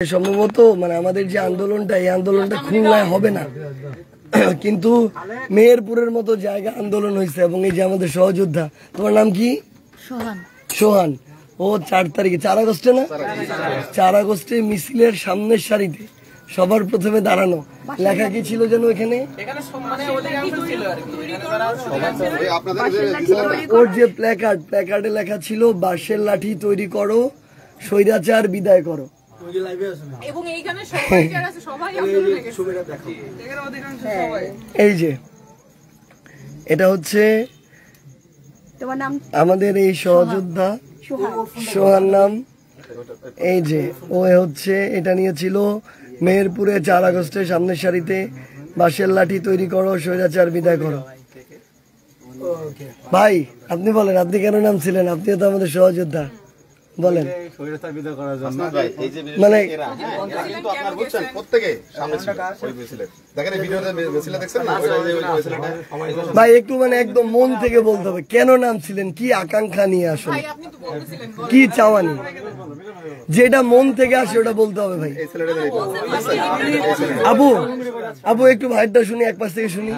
সম্ভবত মানে আমাদের যে আন্দোলনটা এই আন্দোলনটা খুলনায় হবে না, কিন্তু মেহেরপুরের মতো জায়গা আন্দোলন হয়েছে এবং এই যে আমাদের সহযোদ্ধা, তোমার নাম কি? সোহান। ও 4 তারিখে 4 আগস্টে না, 4 আগস্টে মিছিলের সামনের সারিতে সবার প্রথমে দাঁড়ানো। লেখা কি ছিল যেন এখানে? ওর যে প্ল্যাকার্ডে লেখা ছিল বাঁশের লাঠি তৈরি করো, স্বৈরাচার বিদায় করো। এই যে এটা হচ্ছে আমাদের এই সহযোদ্ধা সোহান নাম। এই যে ও হচ্ছে এটা নিয়েছিল মেহেরপুরে 4 আগস্টের সামনের সারিতে বাঁশের লাঠি তৈরি করো, স্বৈরাচার বিদায় করো। ভাই আপনি বলেন, আপনি কেন নাম ছিলেন? আপনিও তো আমাদের সহযোদ্ধা, বলেন। মানে ভাই একটু মানে একদম মন থেকে বলতে হবে কেন নাম ছিলেন, কি আকাঙ্ক্ষা নিয়ে আসলে, কি চাওয়ানি, যেটা মন থেকে আসে ওটা বলতে হবে ভাই। আবু একটু ভাইটা শুনি, এক পাশ থেকে শুনি।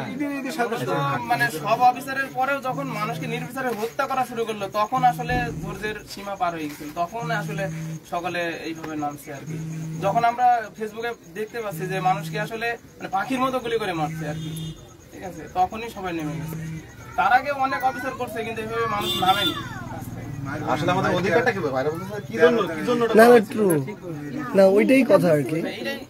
মানে সব অফিসারের পরেও যখন মানুষকে নির্বিচারে হত্যা করা শুরু করলো তখন আসলে ধৈর্যের সীমা পার হয়ে গেছিল, তখন আসলে সকালে এইভাবে নামছে আর কি। যখন আমরা ফেসবুকে দেখতে পাচ্ছি যে মানুষকে আসলে মানে পাখির মতো গুলি করে মারছে আর কি, ঠিক আছে, তখনই সবাই নেমে গেছে। তার আগে অনেক অফিসার করছে কিন্তু এইভাবে মানুষ নামেনি। আসলে আমাদের অধিকারটা কি ভাই, কি জন্য না ট্রু না, ওইটাই কথা আর কি,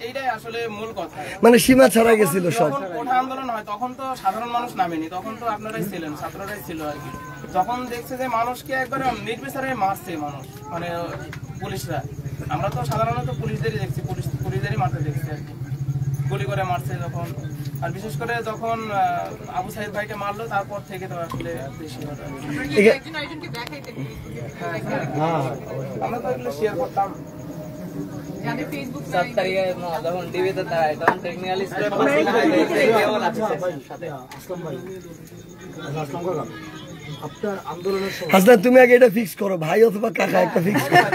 এইটাই আসলে মূল কথা। মানে সীমা ছাড়া গেছিল সব। কোঠা আন্দোলন হয় তখন তো সাধারণ মানুষ নামেনি, তখন তো আপনারাই ছিলেন, ছাত্ররাই ছিল আর কি। যখন দেখছে যে মানুষকে একবারে নির্বিচারে মারছে মানুষ, মানে পুলিশরা, আমরা তো সাধারণত পুলিশদেরই দেখছি, পুলিশদেরই মারতে দেখছি আর কি, গুলি করে মারছে যখন। আর বিশেষ করে যখন আবু সাইদ ভাইকে মারলো তারপর থেকে তো আসলে বেশি আমরা তো এগুলো শেয়ার করতাম। হাসনাত তুমি আগে এটা ফিক্স করো, ভাই অথবা কাকা একটা ফিক্স করো।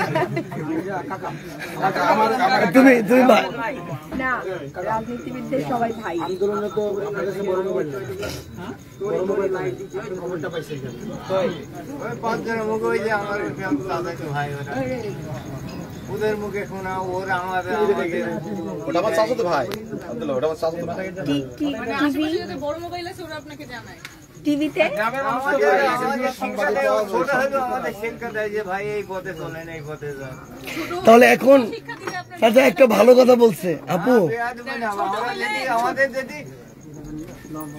তুমি ভাই না, রাজনীতিবিদদের সবাই ভাই। আন্দোলনে তো আপনার কাছে বড় মোবাইল নাই, খবরটা পাইছেন ওই 5 জনের মুখে ওই যে আমার দাদাকে ভাই ওদের মুখে শোনা, ওরা আমাদের ওটা আমার চাচাতো ভাই, আব্দুল্লাহ ওটা আমার চাচাতো ভাই। বড় মোবাইল আছে ওরা আপনাকে জানায় টিভিতে। তাহলে এখন চাচা একটা ভালো কথা বলছে আপু, আমাদের যদি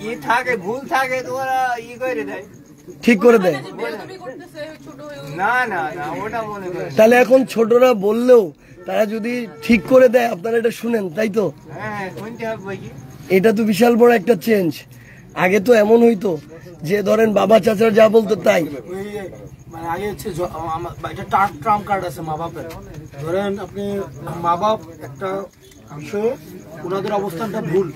ই থাকে ভুল থাকে তো ওরা ই করে দেয়, ঠিক করে দেয়। না না না ওটা মনে করে। তাহলে এখন ছোটরা বললেও তারা যদি ঠিক করে দেয় আপনারা এটা শুনেন, তাই তো? হ্যাঁ শুনতে হবে। এটা তো বিশাল বড় একটা চেঞ্জ। আগে তো এমন হইতো যে ধরেন বাবা চাচার যা বলতো তাই, মানে আগে হচ্ছে এটা ট্রাম্প কার্ড আছে মা বাপের। ধরেন আপনি মা বাপ একটা বিষয়ে ওনাদের অবস্থানটা ভুল,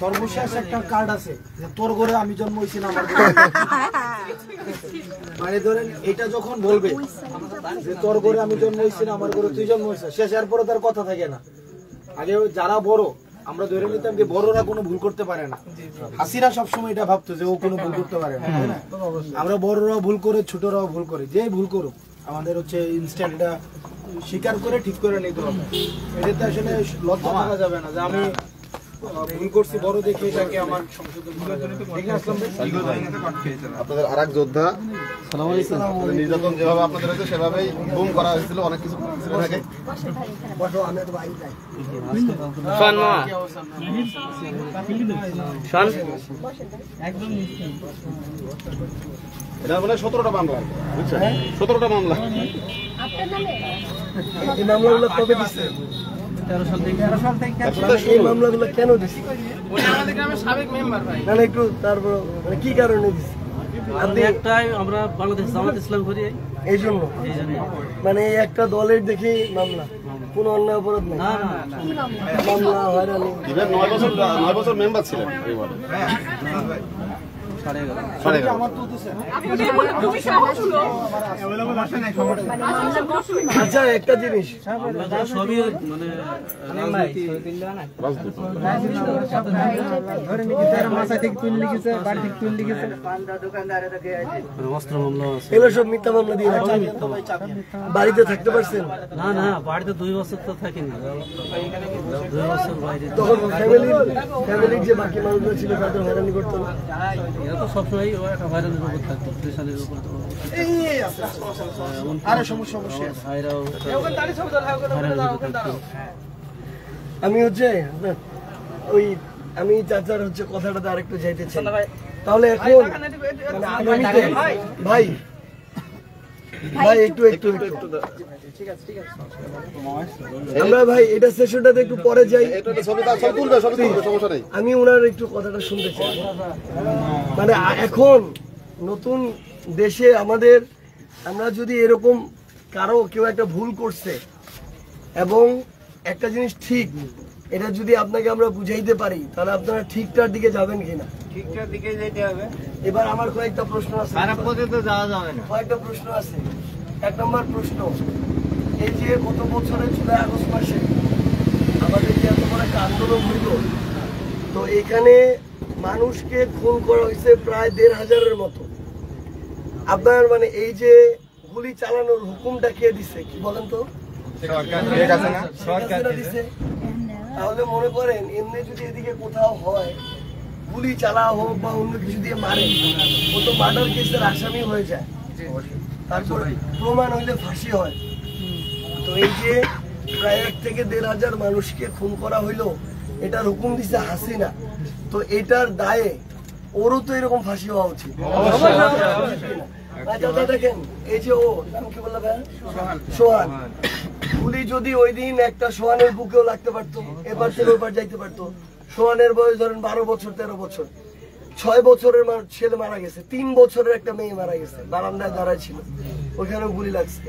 সর্বশেষ একটা কার্ড আছে যে তোর ঘরে আমি জন্ম হয়েছি না আমার ঘরে। মানে ধরেন এটা যখন বলবে যে তোর ঘরে আমি জন্ম হয়েছি না আমার ঘরে তুই জন্ম হয়েছিস, শেষ এর পরে তার কথা থাকে না। আগে যারা বড় আমরা ধরে নিতাম যে বড়রা কোনো ভুল করতে পারে না, হাসিরা সবসময় এটা ভাবতো যে ও কোনো ভুল করতে পারে না, তাই না? আমরা বড়রাও ভুল করে, ছোটরাও ভুল করে, যে ভুল করুক আমাদের হচ্ছে ইনস্ট্যান্ট এটা স্বীকার করে ঠিক করে নিতে হবে। এটাতে আসলে লজ্জা থাকা যাবে না যে আমি ভুল করছি, বড় দেখে এটাকে আমার সংশোধন। আপনাদের আরেক যোদ্ধা নির্যাতন যেভাবে আপনাদের হয়েছে সেভাবেই গুম করা হয়েছিল, অনেক কিছু থাকে। এটা মানে 17টা মামলা, বুঝছেন? 17টা মামলা। এই মামলাগুলো কবে দিচ্ছে? 13 সাল থেকে। এই মামলাগুলো কেন দিচ্ছে? আমাদের গ্রামের সাবেক মেম্বার ভাই। না একটু তারপর মানে কি কারণে দিচ্ছে? আপনি একটাই আমরা বাংলাদেশ জামাত ইসলাম করি এই জন্য, মানে একটা দলের দেখে মামলা, কোনো অন্যায় অপরাধ নেই। মামলা হয়রানি। 9 বছর মেম্বার ছিলেন। আমার তুলতেছে আচ্ছা একটা জিনিস, আমরা সবই মানে অস্ত্র মামলা আছে। এগুলো সব মিথ্যা মামলা দিয়ে রাখছেন। বাড়িতে থাকতে পারছেন? না না, বাড়িতে 2 বছর তো থাকিনি, 2 বছর বাইরে। তখন ফ্যামিলির যে বাকি মানুষগুলো ছিল তাদের হয়রানি করতো না? এরা তো সবসময় একটা ভাইরালের উপর থাকতো, প্রেশারের উপর। আরে সমস্যা অবশ্যই আছে। ভাইরাও আমি হচ্ছে আমি চাচার হচ্ছে কথাটাতে আরেকটু যাইতে চাই। তাহলে এখন মানে আগামীতে ভাই একটু আমরা ভাই এটা সেশনটাতে একটু পরে যাই। আমি ওনার একটু কথাটা শুনতে চাই। মানে এখন নতুন দেশে আমাদের, আমরা যদি এরকম কেউ একটা ভুল করছে এবং একটা জিনিস ঠিক, এটা যদি আপনাকে আমরা বুঝাইতে পারি, তাহলে আপনারা ঠিকটার দিকে যাবেন কিনা? ঠিকঠাক দিকে যেতে হবে। এবার আমার কয়েকটা প্রশ্ন আছে। খারাপ পথে তো যাওয়া যাবে না। কয়েকটা প্রশ্ন আছে। 1 নম্বর প্রশ্ন, এই যে গত বছরের জুলাই আগস্ট মাসে আমাদের যে এত বড় একটা আন্দোলন হইল, তো এখানে মানুষকে খুন করা হয়েছে প্রায় 1,500-এর মতো। আপনার মানে এই যে গুলি চালানোর হুকুমটা কে দিছে, কি বলেন তো? সরকার দিছে। তাহলে মনে করেন এমনি যদি এদিকে কোথাও হয়, গুলি চালা হোক বা অন্য কিছু দিয়ে মারে, ও তো মার্ডার কেসের আসামি হয়ে যায়, তারপরে প্রমাণ হইলে ফাঁসি হয়। তো এই যে প্রায় 1 থেকে 1,500 মানুষকে খুন করা হইলো, এটার হুকুম দিছে হাসিনা, তো এটার দায়ে ওরও তো এরকম ফাঁসি হওয়া উচিত। দাদা দেখেন, এই যে ও নাম কি বললো ভাই? সোহান। গুলি যদি ওই দিন একটা সোহানের বুকেও লাগতে পারতো, এবার থেকে ওপার যাইতে পারতো। সোহানের বয়স ধরেন 12 বছর 13 বছর, 6 বছরের ছেলে মারা গেছে, 3 বছরের একটা মেয়ে মারা গেছে, বারান্দায় দাঁড়ায় ছিল, ওইখানে গুলি লাগছে।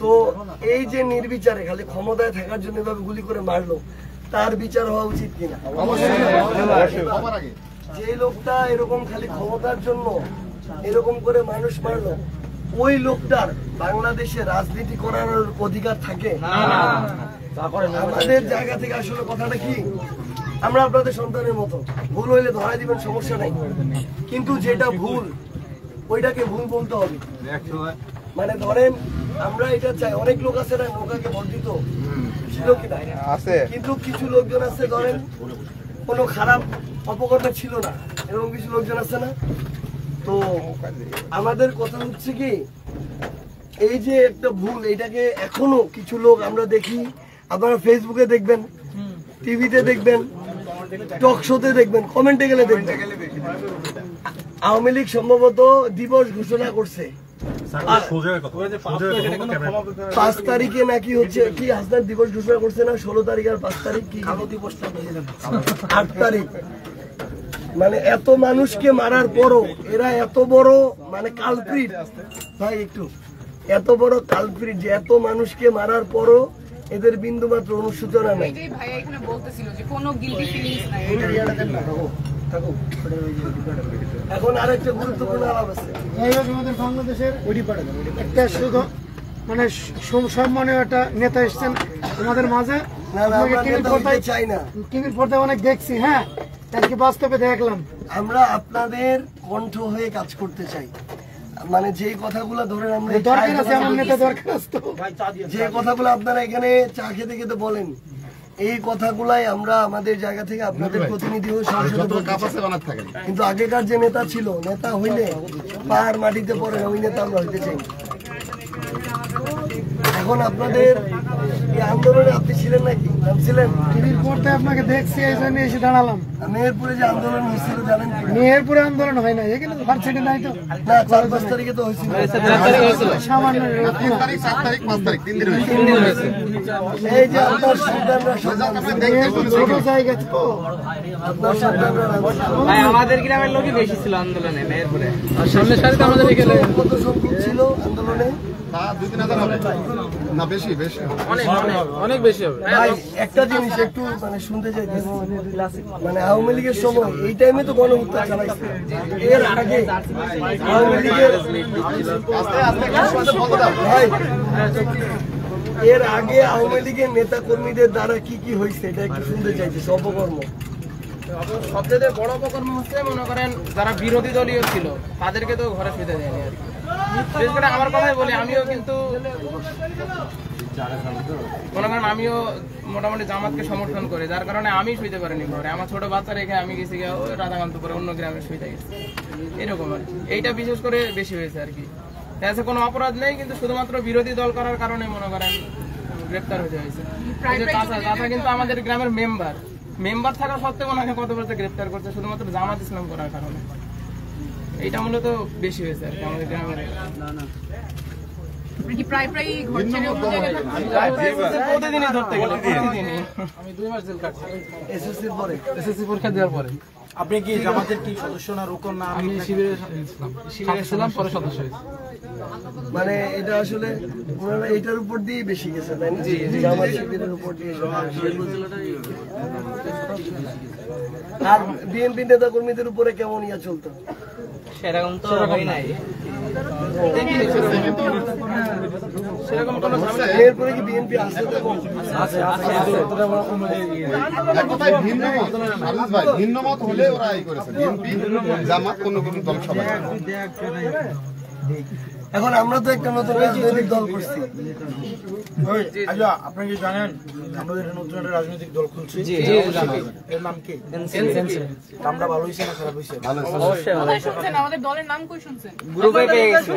তো এই যে নির্বিচারে খালি ক্ষমতায় থাকার জন্য এভাবে গুলি করে মারলো, তার বিচার হওয়া উচিত কিনা? যে লোকটা এরকম খালি ক্ষমতার জন্য এরকম করে মানুষ মারলো, ওই লোকটার বাংলাদেশে রাজনীতি করার অধিকার থাকে? আমাদের জায়গা থেকে আসলে কথাটা কি, আমরা আপনাদের সন্তানের মতো, ভুল হইলে ধরাই দিবেন, সমস্যা নাই, কিন্তু যেটা ভুল ওইটাকে ভুল বলতে হবে। মানে ধরেন আমরা এটা চাই, অনেক লোক আছে না নৌকাকে বর্ধিত ছিল কিনা আছে, কিন্তু কিছু লোকজন আছে ধরেন কোনো খারাপ অপকর্ম ছিল না, এরকম কিছু লোকজন আছে না। তো আমাদের কথা হচ্ছে কি, এই যে একটা ভুল, এটাকে এখনো কিছু লোক আমরা দেখি, আপনারা ফেসবুকে দেখবেন, টিভিতে দেখবেন, টক শোতে দেখবেন, কমেন্টে গেলে দেখবেন, আওয়ামী লীগ সম্ভবত দিবস ঘোষণা করছে 5 তারিখে নাকি হচ্ছে কি হাসনাত দিবস ঘোষণা করছে না, 16 তারিখ আর 5 তারিখ কি 8 তারিখ। মানে এত মানুষকে মারার পরও এরা এত বড় মানে কালপ্রিট, ভাই একটু এত বড় কালপ্রিট যে এত মানুষকে মারার পরও এদের বিন্দু মাত্র অনুশোচনা নাই। এটাই ভাই এখানে বলতেছিল যে কোনো গিল্টি ফিলিংস নাই। এখন আরেকটা গুরুত্বপূর্ণ আলাপ আছে, আমাদের বাংলাদেশের একটা শুধু মানে সম্মানীয় একটা নেতা এসেছেন আমাদের মাঝে, চাই না টিভির পর্দায় অনেক দেখছি, হ্যাঁ আজকে বাস্তবে দেখলাম। আমরা আপনাদের কণ্ঠ হয়ে কাজ করতে চাই, মানে যে কথাগুলো ধরেন আমরা দরকার আছে, আমার নেতা দরকার আছে, যে কথাগুলো আপনারা এখানে চা খেতে খেতে বলেন, এই কথাগুলাই আমরা আমাদের জায়গা থেকে আপনাদের প্রতিনিধি হয়ে সংসদে বলতে চাই। কিন্তু আগেকার যে নেতা ছিল, নেতা হইলে পাহাড় মাটিতে পড়ে, ওই নেতা আমরা হইতে চাই। এখন আপনাদের এই আন্দোলনে আপনি ছিলেন নাকি? ছিলেন? টিভির পর্দায় আপনাকে দেখছি, এই জন্য এসে দাঁড়ালাম। মেহেরপুরে যে আন্দোলন হয়েছিল জানেন? মেহেরপুরে আন্দোলন হয় না, এখানে ভার্সিটি নাই তো। না, 4-5 তারিখে তো হয়েছিল। সামান্য এই যে আপনার সন্তানরা ছোট জায়গা তো, আপনার সন্তানরা আমাদের গ্রামের লোকই বেশি ছিল আন্দোলনে মেহেরপুরে। কত সংখ্যক ছিল আন্দোলনে? তা 2-3 হাজার হবে না, বেশি বেশি। অনেক বেশি হবে। ভাই একটা জিনিস একটু মানে শুনতে চাইতেছি, মানে আওয়ামী লীগের সময় এই টাইমে তো গণহত্যা চালাইছে, এর আগে আওয়ামী লীগের ভাই এর আগে আওয়ামী লীগের নেতা কর্মীদের দ্বারা কি কি হয়েছে এটা একটু শুনতে চাইতেছি। অপকর্ম সবচেয়ে বড় অপকর্ম হচ্ছে মনে করেন যারা বিরোধী দলীয় ছিল তাদেরকে তো ঘরে শুতে দেয়নি আর কি। বিশেষ করে আমার কথাই বলি, আমিও কিন্তু মনে করেন আমিও মোটামুটি জামাতকে সমর্থন করি, যার কারণে আমি শুইতে পারিনি ঘরে। আমার ছোট বাচ্চা রেখে আমি গেছি গিয়ে ওই রাধাকান্তপুরে অন্য গ্রামে শুইতে গেছি, এরকম আর কি। এইটা বিশেষ করে বেশি হয়েছে আর কি। এসে কোনো অপরাধ নেই, কিন্তু শুধুমাত্র বিরোধী দল করার কারণে মনে করেন গ্রেপ্তার হতে হয়েছে। চাচা কিন্তু আমাদের গ্রামের মেম্বার থাকা সত্ত্বেও ওনাকে কত বছর গ্রেপ্তার করছে শুধুমাত্র জামাত ইসলাম করার কারণে। এইটা মূলত বেশি হয়েছে আর কি আমাদের গ্রামের। প্রতিদিনই ধরতে গেলে প্রতিদিনই আমি 2 মাস জেল কাটছি এসএসসির পরে। এসএসসি পরীক্ষা দেওয়ার পরে। আপনি কি জামাতের কি সদস্য না রুকন না? আমি শিবিরে ছিলাম, পরে সদস্য হয়েছি। মানে এটা আসলে ওনারা এইটার উপর দিয়ে বেশি গেছে তাই না? জামাত শিবিরের উপর দিয়ে। আর বিএনপি নেতা কর্মীদের উপরে কেমন ইয়া চলতো? সেরকম তো হয় নাই, সেরকম কোনো ঝামেলা নেই। এরপরে কি বিএনপি আসছে? এক কথায় ভিন্ন মত, আরিফ ভাই, ভিন্ন মত হলে ওরা এই করেছে, বিএনপি জামাত অন্য কোনো দল সবাই। এখন আমরা তো একটা নতুন রাজনৈতিক দল করছি। আচ্ছা, আপনি কি জানেন আমাদের নতুন একটা রাজনৈতিক দল খুলছে? এর নাম কি? নামটা ভালো হয়েছে না খারাপ হয়েছে? কোথায় শুনছেন আমাদের দলের নাম? কই শুনছেন? গ্রুপে পেয়ে গেছি,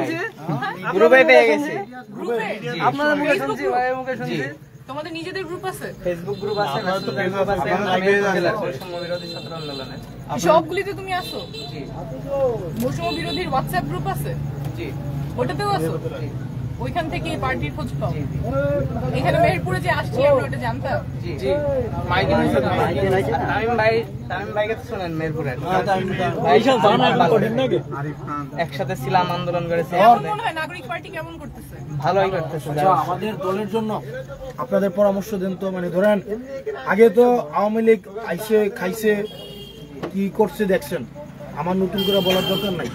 গ্রুপে পেয়ে গেছি। আপনাদের মুখে শুনছি, ভাইয়ের মুখে শুনছি। তোমাদের নিজেদের গ্রুপ আছে? ফেসবুক গ্রুপ আছে, মেসেঞ্জার গ্রুপ আছে, বৈষম্য বিরোধী ছাত্র আন্দোলনে। সবগুলিতে তুমি আছো? জি। বৈষম্য বিরোধীর হোয়াটসঅ্যাপ গ্রুপ আছে? জি। ওটাতেও আছো? ওইখান থেকে এই পার্টির খোঁজ পাও? এখানে মেহেরপুরে যে আসছি আমরা ওটা জানতাম? জি। মাইকে হইছে না? তামিম ভাইকে তো শুনেন মেহেরপুরের। এইসব জানা একদম কঠিন নাকি? একসাথে ছিলাম, আন্দোলন করেছি। কেমন মনে হয় নাগরিক পার্টি কেমন করতেছে? ভালোই করতেছে। আমাদের দলের জন্য আপনাদের পরামর্শ দেন তো। মানে ধরেন আগে তো আওয়ামী লীগ আইসে খাইছে, কি করছে দেখছেন, আমার নতুন করে বলার দরকার নাই।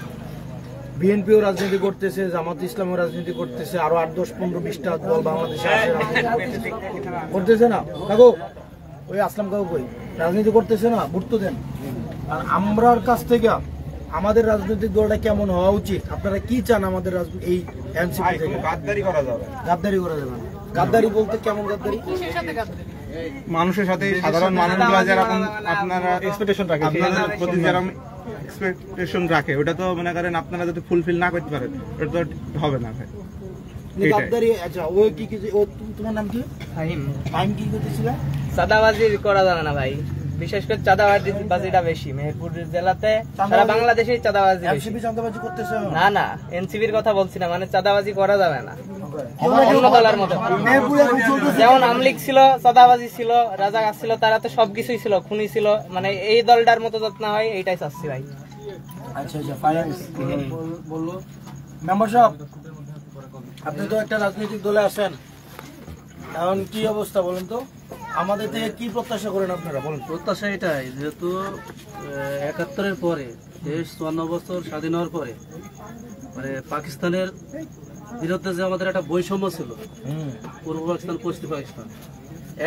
বিএনপিও রাজনীতি করতেছে, জামাত ইসলামও রাজনীতি করতেছে, আরো 8, 10, 15, 20টা দল বাংলাদেশে আছে করতেছে না? দেখো ওই আসলাম কাকু কই রাজনীতি করতেছে না, ভোট তো দেন। আর আমরার কাছ থেকে আমাদের রাজনৈতিক দলটা কেমন হওয়া উচিত, আপনারা কি চান আমাদের এই এনসিপি থেকে? গাদ্দারি করা যাবে না। গাদ্দারি বলতে কেমন গাদ্দারি? কিসের সাথে গাদ্দারি? মানুষের সাথে সাধারণ মানুষগুলো যেরকম আপনারা এক্সপেকটেশন রাখে, আপনাদের প্রতি যেরকম এক্সপেকটেশন রাখে, ওটা তো মনে করেন আপনারা যদি ফুলফিল না করতে পারেন ওটা তো হবে না ভাই। গাদ্দারি। আচ্ছা, ওই কি ও তোমার নাম কি? ফাহিম কি করতেছিল? চাঁদাবাজি করা যাবে না ভাই, বিশেষ করে চাঁদাবাজিটা বেশি মেহেরপুর জেলাতে, সারা বাংলাদেশে চাঁদাবাজি বেশি। এনসিপি চাঁদাবাজি করতেছে না, এনসিপির কথা বলছি না, মানে চাঁদাবাজি করা যাবে না অন্য দলের মতো। যেমন আমলিগ ছিল, চাঁদাবাজি ছিল, রাজাকার ছিল, তারা তো সবকিছুই ছিল, খুনি ছিল, মানে এই দলটার মতো যত্ন হয় এইটাই চাচ্ছি ভাই। আচ্ছা, ফাইন্যান্স বললো মেম্বার সাহেব, আপনি তো একটা রাজনৈতিক দলে আছেন, এখন কি অবস্থা বলেন তো? আমাদের থেকে কি প্রত্যাশা করেন আপনারা? বলেন। প্রত্যাশা এটাই, যেহেতু ৭১-এর পরে দেশ ৫৪ বছর স্বাধীন হওয়ার পরে মানে পাকিস্তানের বিরুদ্ধে যে আমাদের একটা বৈষম্য ছিল, পূর্ব পাকিস্তান, পশ্চিম পাকিস্তান,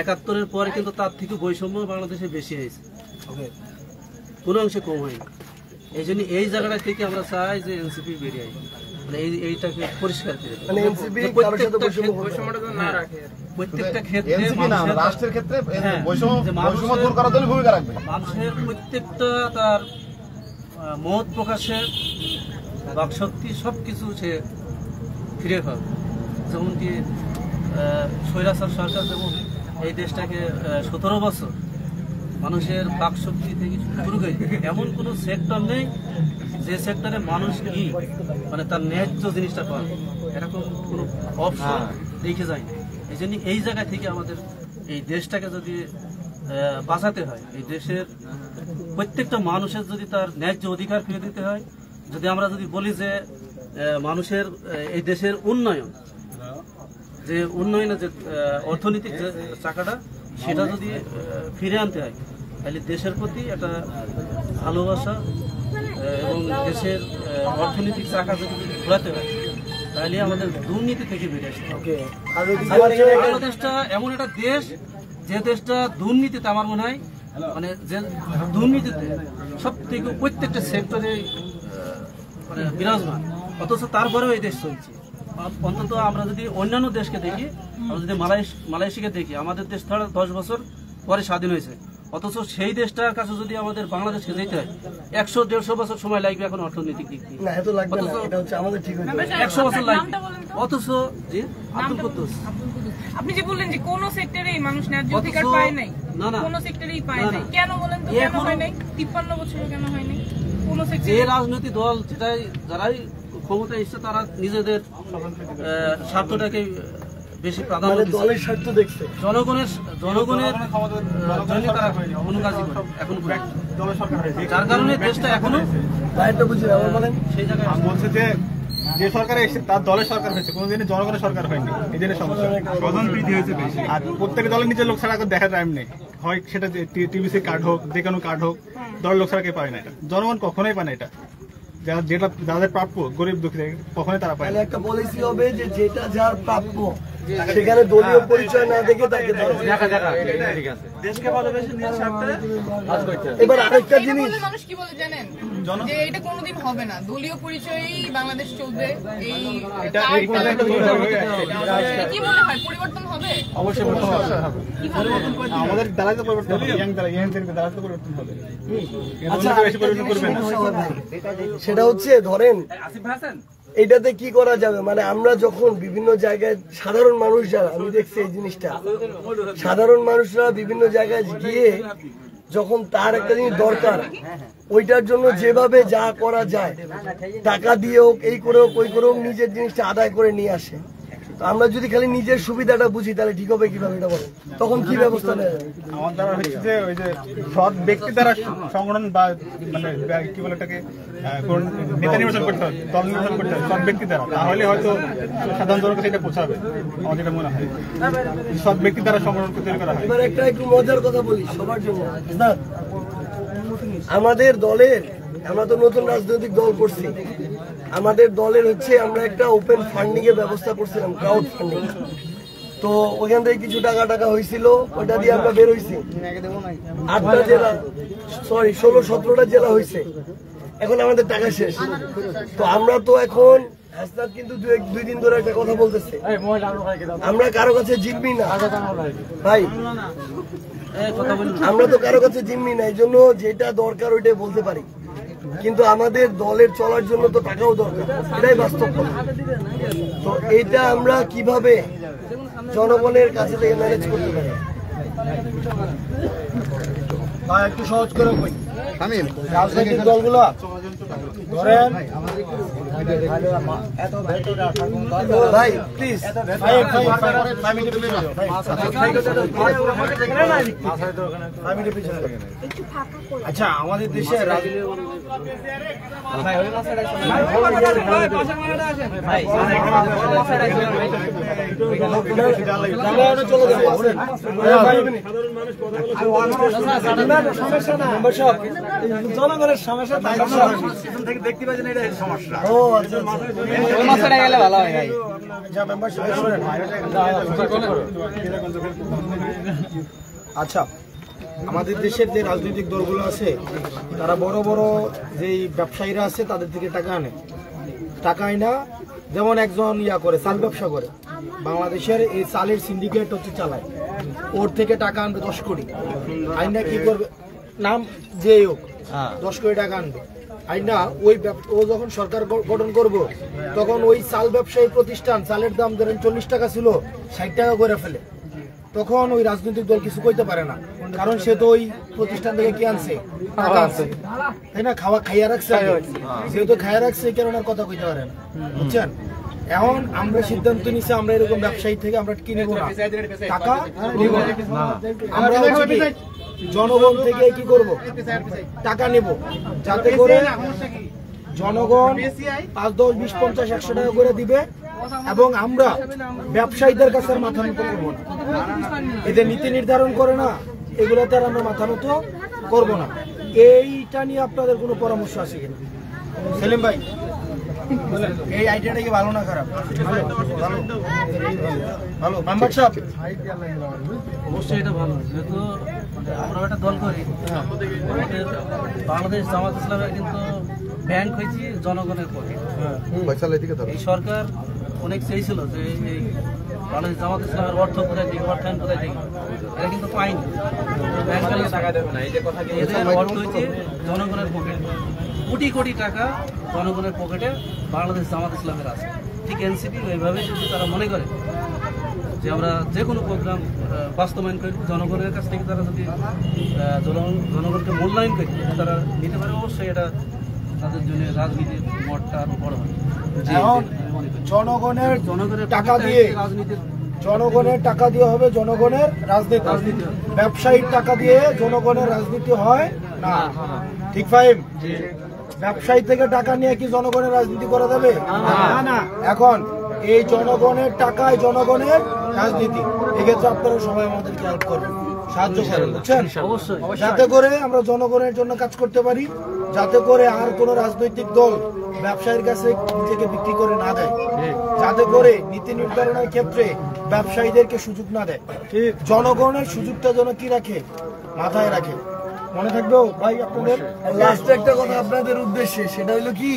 ৭১-এর পরে কিন্তু তার থেকে বৈষম্য বাংলাদেশে বেশি হয়েছে, কোনো অংশে কম হয়নি। এই জন্য এই জায়গাটা থেকে আমরা চাই যে এনসিপি বেরিয়ে আসবে, মানে এইটাকে পরিষ্কার করে প্রত্যেকটা ক্ষেত্রে রাষ্ট্রের ক্ষেত্রে বৈষম্য দূর করার জন্য ভূমিকা রাখবে। মানুষের প্রত্যেকটা তার মত প্রকাশের বাকশক্তি সবকিছু সে ফিরে পাবে। যেমন কি স্বৈরাচার সরকার যেমন এই দেশটাকে 17 বছর মানুষের বাকশক্তি থেকে শুরু করে এমন কোনো সেক্টর নেই যে সেক্টরে মানুষ কি মানে তার ন্যায্য জিনিসটা পাবে, এরকম কোনো অপশন দেখে যায় না। এই জন্য এই জায়গা থেকে আমাদের এই দেশটাকে যদি বাঁচাতে হয়, এই দেশের প্রত্যেকটা মানুষের যদি তার ন্যায্য অধিকার ফিরে দিতে হয়, যদি আমরা যদি বলি যে মানুষের এই দেশের উন্নয়ন, যে উন্নয়নের যে অর্থনৈতিক যে চাকাটা সেটা যদি ফিরে আনতে হয় তাহলে দেশের প্রতি একটা ভালোবাসা এবং দেশের অর্থনৈতিক চাকা যদি ঘোরাতে হয় তাহলে আমাদের দুর্নীতি থেকে বেরিয়ে আসতে হবে। বাংলাদেশটা এমন একটা দেশ যে দেশটা দুর্নীতিতে আমার মনে হয় মানে যে দুর্নীতিতে সব থেকে প্রত্যেকটা সেক্টরে মানে বিরাজমান, অথচ তারপরেও এই দেশ চলছে। অন্তত আমরা যদি অন্যান্য দেশকে দেখি, আমরা যদি মালয়েশিয়াকে দেখি, আমাদের দেশ 10 বছর পরে স্বাধীন হয়েছে, অথচ সেই দেশটার কাছে যদি আমাদের বাংলাদেশকে যেতে হয় 100-150 বছর সময় লাগবে এখন অর্থনৈতিক দিক দিয়ে। 100 বছর লাগবে, অথচ জি আব্দুল কুদ্দুস আপনি যে বললেন যে কোন সেক্টরেই মানুষ ন্যায্য অধিকার পায় নাই, কোন সেক্টরেই পায় নাই, কেন বলেন তো? কেন হয় নাই? 53 বছরে কেন হয় নাই? কোন সেক্টরে যে রাজনৈতিক দল যারাই ক্ষমতায় এসেছে তারা নিজেদের স্বার্থটাকে বেশি প্রাধান্য দিচ্ছে, দলের স্বার্থ দেখছে, জনগণের জন্য তারা কোনো কাজই করে এখন, যার কারণে দেশটা এখনো সেই জায়গায় বলছে যে সরকারে এসেছে তার দলের সরকার হয়েছে, কোনোদিনই জনগণের সরকার হয়নি। এই জন্য সমস্যা, স্বজন প্রীতি হয়েছে বেশি। আর প্রত্যেক দলের নিজের লোক ছাড়া দেখার টাইম নেই, হয় সেটা টিভিসি কার্ড হোক, যে কোনো কার্ড হোক, দলের লোক ছাড়া কেউ পায় না। এটা জনগণ কখনোই পায় না। এটা যেটা যাদের প্রাপ্য গরিব দুঃখী কখনোই তারা পায় না। একটা পলিসি হবে যে যেটা যার প্রাপ্য সেখানে দলীয় পরিচয় না দেখে তাকে দেশকে ভালোবেসে নিয়ে স্বার্থে। এবার আরেকটা জিনিস মানুষ কি বলে জানেন, যে এটা কোনোদিন হবে না, দলীয় পরিচয়েই বাংলাদেশ চলবে। কি মনে হয় পরিবর্তন হবে? অবশ্যই আমাদের দ্বারা তো পরিবর্তন হবে, দ্বারা তো পরিবর্তন হবে। সেটা হচ্ছে ধরেন এটাতে কি করা যাবে, মানে আমরা যখন বিভিন্ন জায়গায় সাধারণ মানুষ যারা, আমি দেখছি এই জিনিসটা, সাধারণ মানুষরা বিভিন্ন জায়গায় গিয়ে যখন তার একটা জিনিস দরকার ওইটার জন্য যেভাবে যা করা যায় টাকা দিয়ে হোক, এই করে হোক, ওই করে হোক, নিজের জিনিসটা আদায় করে নিয়ে আসে। তো আমরা যদি খালি নিজের সুবিধাটা বুঝি তাহলে ঠিক হবে কিভাবে এটা বলেন? তখন কি ব্যবস্থা নেওয়া যাবে? আমার দ্বারা হচ্ছে যে ওই যে সৎ ব্যক্তি দ্বারা সংগঠন বা মানে কি বলে এটাকে নেতা নির্বাচন করতে হবে, দল নির্বাচন করতে হবে সৎ ব্যক্তি দ্বারা, তাহলে হয়তো সাধারণ জনকে সেটা পৌঁছাবে। আমার যেটা মনে হয় সৎ ব্যক্তি দ্বারা সংগঠন তৈরি করা হয়। এবার একটা একটু মজার কথা বলি সবার জন্য, আমাদের দলের, আমরা তো নতুন রাজনৈতিক দল করছি, আমাদের দলের হচ্ছে আমরা একটা ওপেন ফান্ডিং এর ব্যবস্থা করছিলাম, ক্রাউড ফান্ডিং। তো ওইখান থেকে কিছু টাকা হয়েছিল, ওইটা দিয়ে আমরা বের হয়েছি। 8টা জেলা, সরি 16-17টা জেলা হয়েছে, এখন আমাদের টাকা শেষ। তো আমরা তো এখন কিন্তু 2 দিন ধরে একটা কথা বলতেছে, আমরা কারো কাছে জিম্মি না ভাই, আমরা তো কারো কাছে জিম্মি না, এই জন্য যেটা দরকার ওইটাই বলতে পারি। কিন্তু আমাদের দলের চলার জন্য তো টাকাও দরকার, এটাই বাস্তব কথা। তো এইটা আমরা কিভাবে জনগণের কাছে থেকে ম্যানেজ করতে পারি? একটু সহজ করে কই, রাজনৈতিক দলগুলো ধরেন ভাই প্লিজ, আচ্ছা আমাদের দেশের জনগণের সমস্যা দেখতে পাচ্ছেন, এটা সমস্যা। আচ্ছা আমাদের দেশের যে রাজনৈতিক দলগুলো আছে তারা বড় বড় যেই ব্যবসায়ীরা আছে তাদের থেকে টাকা আনে, টাকা আনা যেমন একজন করে চাল ব্যবসা করে, বাংলাদেশের এই চালের সিন্ডিকেট হচ্ছে চালায়, ওর থেকে টাকা আনবে 10 কোটি, আইনা কি করবে, নাম যে হোক 10 কোটি টাকা আনবে আইনা, ওই ও যখন সরকার গঠন করব তখন ওই চাল ব্যবসায়ী প্রতিষ্ঠান চালের দাম ধরেন 40 টাকা ছিল 60 টাকা করে ফেলে, তখন ওই রাজনৈতিক দল কিছু কইতে পারে না, কারণ সে তো ওই প্রতিষ্ঠান থেকে কি আনছে, টাকা আনছে, তাই না, খাইয়া রাখছে, যেহেতু খাইয়া রাখছে এই কারণে কথা কইতে পারে না, বুঝছেন। এখন আমরা সিদ্ধান্ত নিছি আমরা এরকম ব্যবসায়ী থেকে আমরা কি নেব না, টাকা নেব না, আমরা জনগণ থেকে কি করব, টাকা নেব, যাতে করে জনগণ 5, 10, 20, 50, 100 টাকা করে দিবে, এবং আমরা ব্যবসায়ীদের কাছে আর মাথা নত করবো না। এদের নীতি নির্ধারণ করে না, এগুলোতে আর আমরা মাথা নত করবো না। এইটা নিয়ে আপনাদের কোনো পরামর্শ আছে কিনা? সেলিম ভাই, এই আইডিয়াটা কি ভালো না খারাপ? ভালো। মেম্বার সাহেব, অবশ্যই এটা ভালো, যেহেতু আমরা একটা দল করি, আমাদের বাংলাদেশ জামাত ইসলামের কিন্তু ব্যাংক হয়েছে জনগণের পক্ষে। এই সরকার অনেক চেয়েছিল যে এই বাংলাদেশ জামাত ইসলামের অর্থ কোথায় দিকে, অর্থায়ন কোথায় দিকে, এটা কিন্তু পাইনি। এদের অর্থ হয়েছে জনগণের পকেটে, কোটি কোটি টাকা জনগণের পকেটে বাংলাদেশ জামাত ইসলামের আছে। ঠিক এনসিপি ওইভাবে যদি তারা মনে করে যে আমরা যে কোনো প্রোগ্রাম বাস্তবায়ন করি, জনগণের কাছ থেকে তারা যদি জনগণকে মূল্যায়ন করি, তারা নিতে পারে, অবশ্যই এটা তাদের জন্য রাজনীতির মঠটা আরো বড় হয়। জনগণের টাকা দিয়ে হবে জনগণের রাজনীতি, ব্যবসায়ীর টাকা দিয়ে জনগণের রাজনীতি হয় না। ঠিক ফাইম? ব্যবসায়ী থেকে টাকা নিয়ে কি জনগণের রাজনীতি করা যাবে? না। এখন এই জনগণের টাকায় জনগণের রাজনীতি, এক্ষেত্রে আপনারা সবাই আমাদেরকে হেল্প করবেন, সাহায্য করেন, বুঝছেন? যাতে করে আমরা জনগণের জন্য কাজ করতে পারি, যাতে করে আর কোনো রাজনৈতিক দল ব্যবসায়ীর কাছে নিজেকে বিক্রি করে না দেয়, যাতে করে নীতি নির্ধারণের ক্ষেত্রে ব্যবসায়ীদেরকে সুযোগ না দেয়, জনগণের সুযোগটা যেন কি রাখে, মাথায় রাখে। মনে থাকবে ভাই আপনাদের? লাস্ট একটা কথা আপনাদের উদ্দেশ্যে, সেটা হলো কি,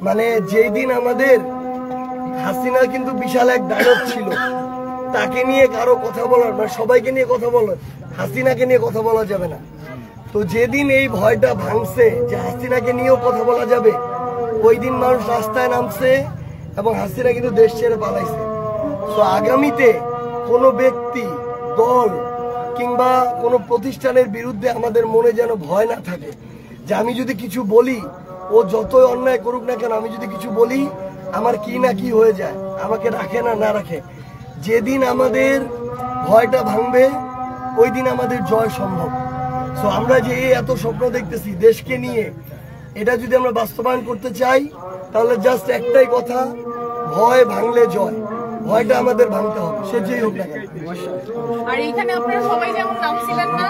মানে যেই দিন আমাদের হাসিনা কিন্তু বিশাল এক ডায়লগ ছিল, তাকে নিয়ে কারো কথা বলার, মানে সবাইকে নিয়ে কথা বলার, হাসিনাকে নিয়ে কথা বলা যাবে না। তো যেদিন এই ভয়টা ভাঙছে যে হাসিনাকে নিয়েও কথা বলা যাবে, ওই দিন মানুষ রাস্তায় নামছে এবং হাসিনা কিন্তু দেশ ছেড়ে পালাইছে। তো আগামীতে কোনো ব্যক্তি, দল কিংবা কোনো প্রতিষ্ঠানের বিরুদ্ধে আমাদের মনে যেন ভয় না থাকে যে আমি যদি কিছু বলি, ও যতই অন্যায় করুক না কেন, আমি যদি কিছু বলি আমার কি না কি হয়ে যায়, আমাকে রাখে না রাখে। যেদিন আমাদের ভয়টা ভাঙবে, ওই দিন আমাদের জয় সম্ভব। সো আমরা যে এত স্বপ্ন দেখতেছি দেশকে নিয়ে, এটা যদি আমরা বাস্তবায়ন করতে চাই, তাহলে জাস্ট একটাই কথা, ভয় ভাঙলে জয়। ভয়টা আমাদের ভাঙতে হবে, সে যেই হোক না কেন। আর এইখানে আপনারা সবাই যেমন নামছিলেন না,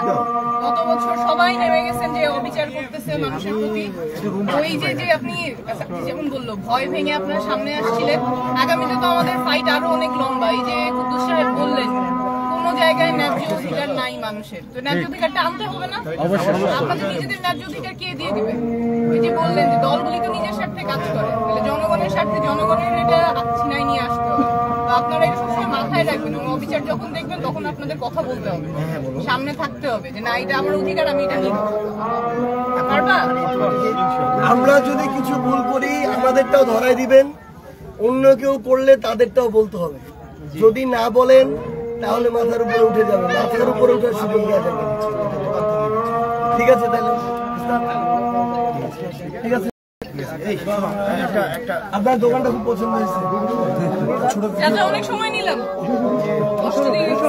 গত বছর সবাই নেমে গেছেন যে অবিচার করতেছে মানুষের প্রতি। ওই যে আপনি যেমন বললো, ভয় ভেঙে আপনারা সামনে আসছিলেন। আগামীতে তো আমাদের ফাইট আরো অনেক লম্বা। এই যে কুদ্দুস সাহেব বললেন কোনো জায়গায় ন্যায্য অধিকার নাই মানুষের, তো ন্যায্য অধিকারটা আনতে হবে না? আপনাদের নিজেদের ন্যায্য অধিকার কে দিয়ে দিবে? এই যে বললেন যে দলগুলি তো নিজের স্বার্থে কাজ করে, তাহলে জনগণের স্বার্থে জনগণের এটা ছিনাই নিয়ে আসতে হবে। আপনারা এটা সবসময় মাথায় রাখবেন, এবং অবিচার যখন দেখবেন তখন আপনাদের কথা বলতে হবে, সামনে থাকতে হবে যে না, এটা আমার অধিকার, আমি এটা নিব। পারবা? আমরা যদি কিছু ভুল করি আমাদেরটাও ধরাই দিবেন, অন্য কেউ করলে তাদেরটাও বলতে হবে। যদি না বলেন তাহলে মাথার উপরে উঠে যাবে, মাথার উপরে উঠে সুযোগ দেওয়া যাবে। ঠিক আছে তাহলে, ঠিক আছে। আপনার দোকানটা খুব পছন্দ হয়েছে, অনেক সময় নিলাম, কষ্ট দিয়ে গেছি।